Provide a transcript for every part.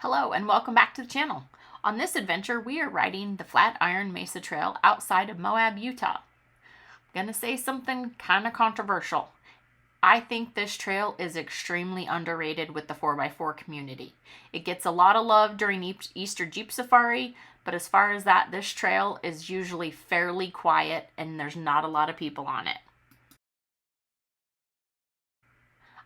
Hello and welcome back to the channel. On this adventure, we are riding the Flat Iron Mesa Trail outside of Moab, Utah. I'm gonna say something kind of controversial. I think this trail is extremely underrated with the 4x4 community. It gets a lot of love during Easter Jeep Safari, but as far as that, this trail is usually fairly quiet and there's not a lot of people on it.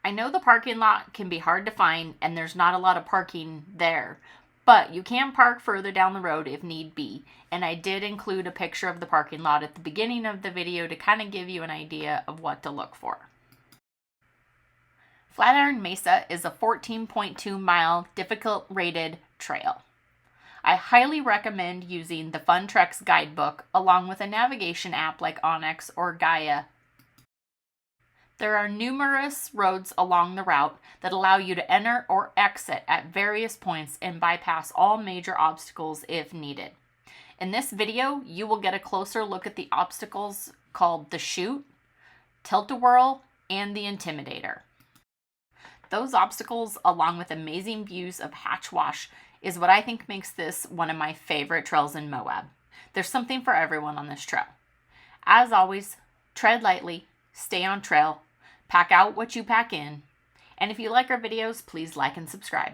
I know the parking lot can be hard to find and there's not a lot of parking there, but you can park further down the road if need be, and I did include a picture of the parking lot at the beginning of the video to kind of give you an idea of what to look for. Flat Iron Mesa is a 14.2 mile difficult rated trail. I highly recommend using the Fun Treks guidebook along with a navigation app like Onyx or Gaia. There are numerous roads along the route that allow you to enter or exit at various points and bypass all major obstacles if needed. In this video, you will get a closer look at the obstacles called the Chute, Tilt-A-Whirl, and the Intimidator. Those obstacles, along with amazing views of Hatch Wash, is what I think makes this one of my favorite trails in Moab. There's something for everyone on this trail. As always, tread lightly, stay on trail, pack out what you pack in, and if you like our videos, please like and subscribe.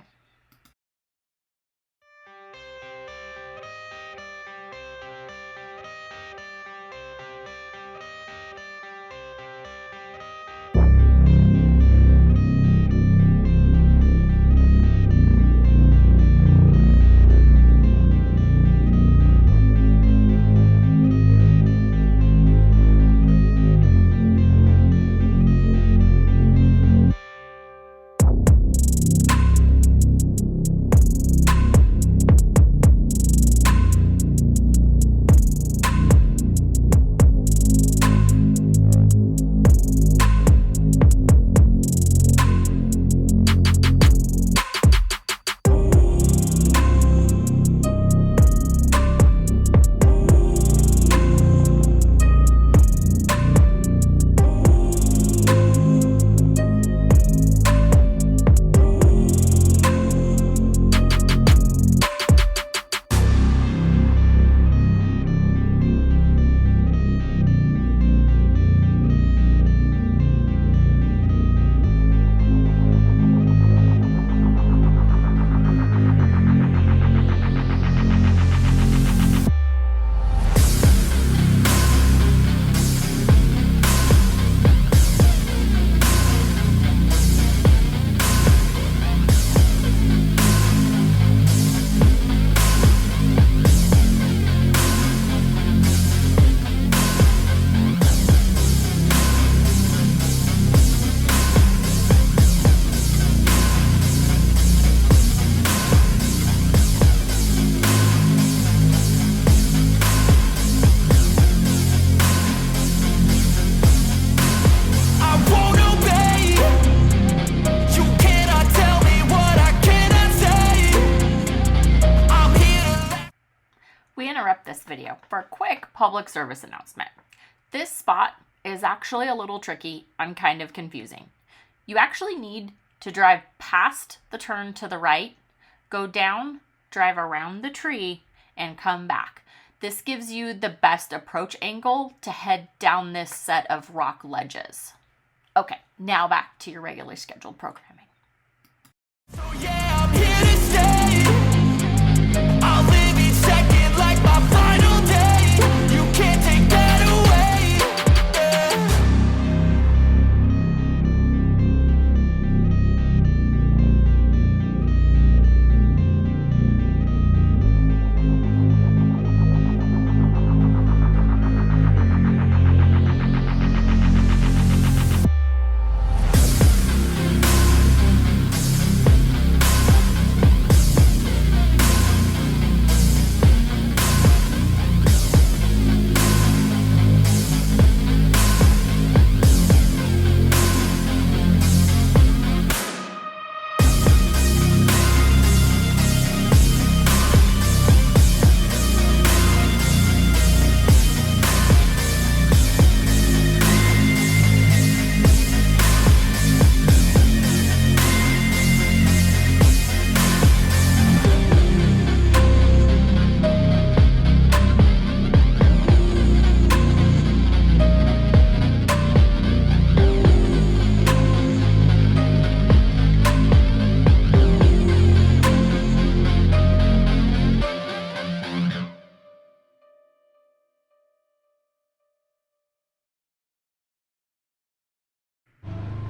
We interrupt this video for a quick public service announcement. This spot is actually a little tricky and kind of confusing. You actually need to drive past the turn to the right, go down, drive around the tree, and come back. This gives you the best approach angle to head down this set of rock ledges. Okay, now back to your regularly scheduled programming. So yeah, I'm here to stay. I'll live each second like my final day. You can't take that away.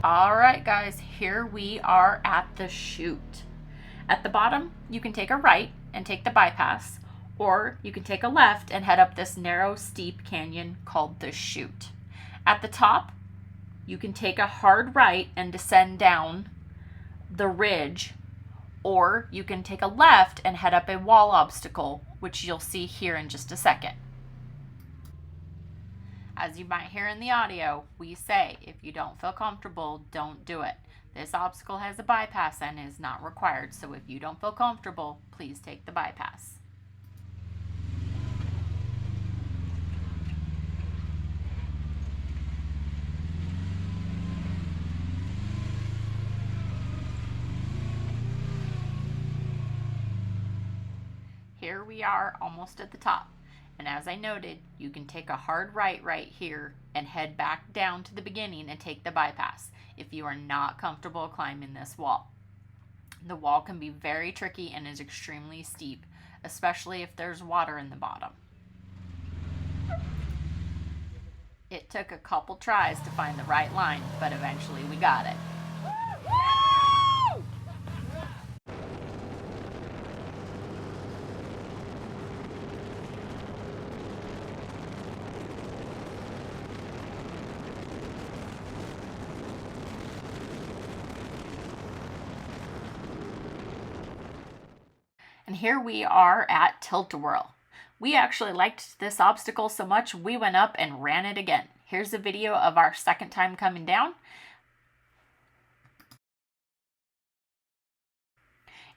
All right, guys, here we are at the chute. At the bottom, you can take a right and take the bypass, or you can take a left and head up this narrow, steep canyon called the chute. At the top, you can take a hard right and descend down the ridge, or you can take a left and head up a wall obstacle, which you'll see here in just a second. As you might hear in the audio, we say if you don't feel comfortable, don't do it. This obstacle has a bypass and is not required, so if you don't feel comfortable, please take the bypass. Here we are almost at the top. And as I noted, you can take a hard right here and head back down to the beginning and take the bypass if you are not comfortable climbing this wall. The wall can be very tricky and is extremely steep, especially if there's water in the bottom. It took a couple tries to find the right line, but eventually we got it. And here we are at Tilt-A-Whirl. We actually liked this obstacle so much we went up and ran it again. Here's a video of our second time coming down.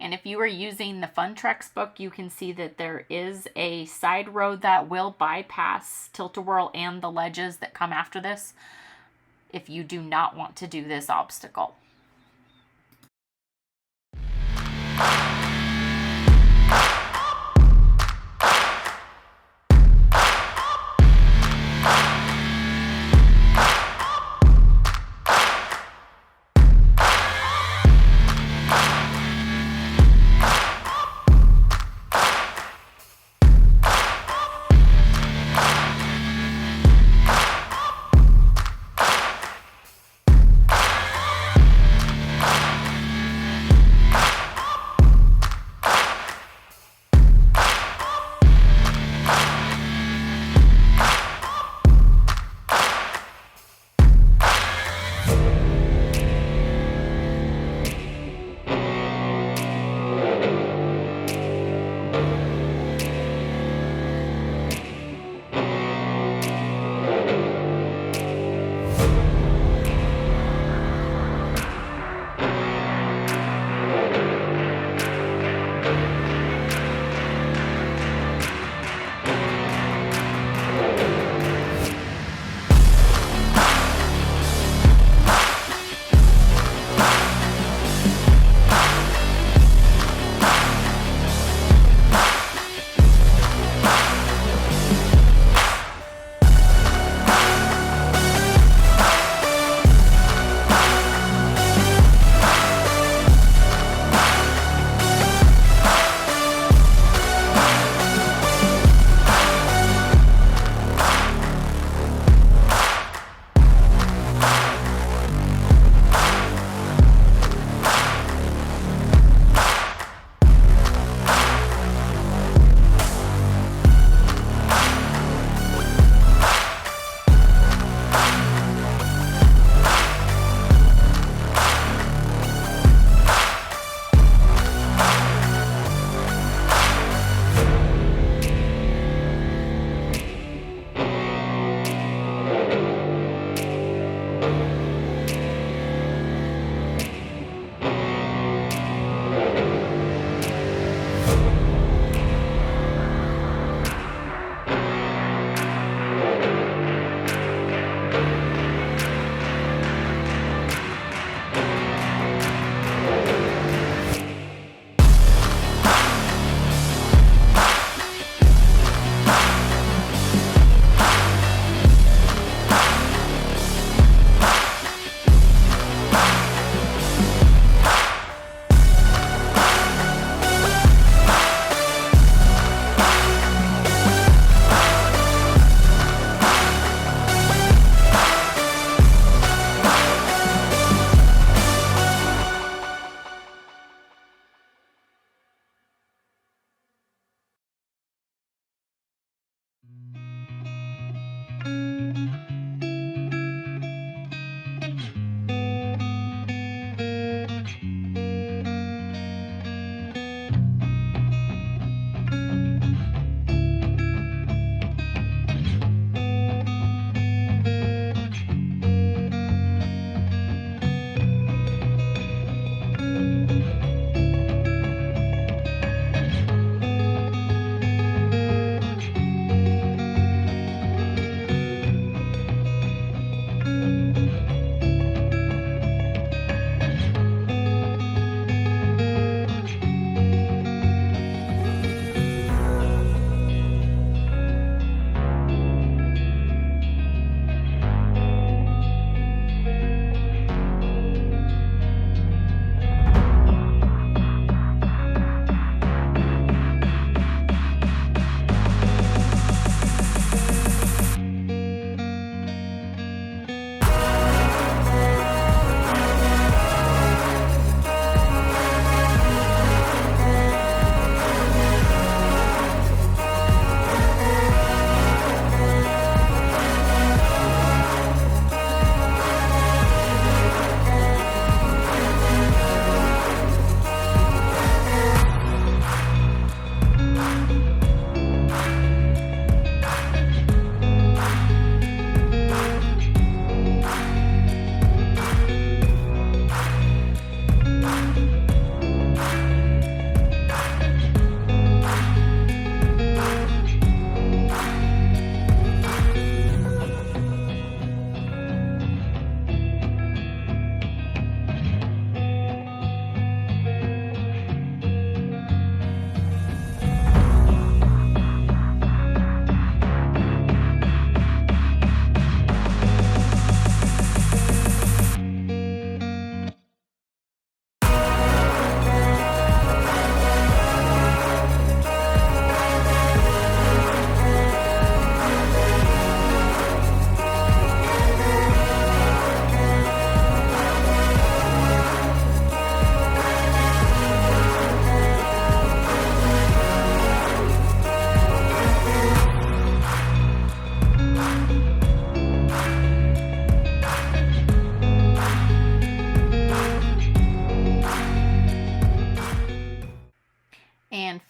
And if you are using the Fun Treks book, you can see that there is a side road that will bypass Tilt-A-Whirl and the ledges that come after this if you do not want to do this obstacle.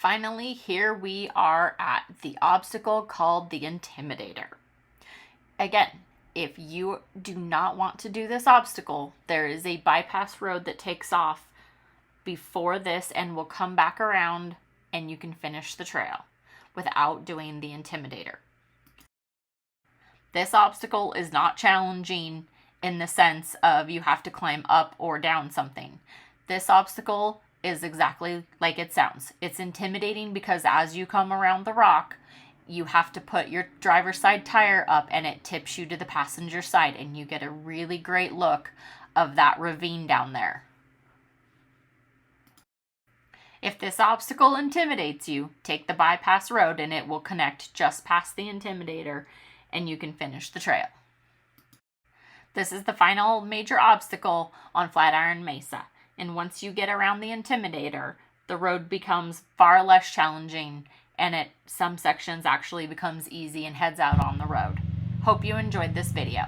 Finally, here we are at the obstacle called the Intimidator. Again, if you do not want to do this obstacle, there is a bypass road that takes off before this and will come back around, and you can finish the trail without doing the Intimidator. This obstacle is not challenging in the sense of you have to climb up or down something. This obstacle is exactly like it sounds. It's intimidating because as you come around the rock, you have to put your driver's side tire up and it tips you to the passenger side, and you get a really great look of that ravine down there. If this obstacle intimidates you, take the bypass road and it will connect just past the Intimidator and you can finish the trail. This is the final major obstacle on Flat Iron Mesa, and once you get around the Intimidator, the road becomes far less challenging, and at some sections actually becomes easy and heads out on the road. Hope you enjoyed this video.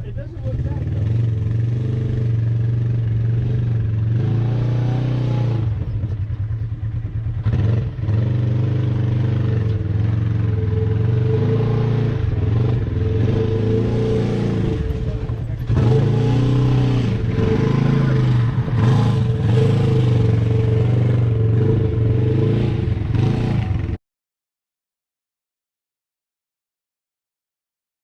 It doesn't look that good.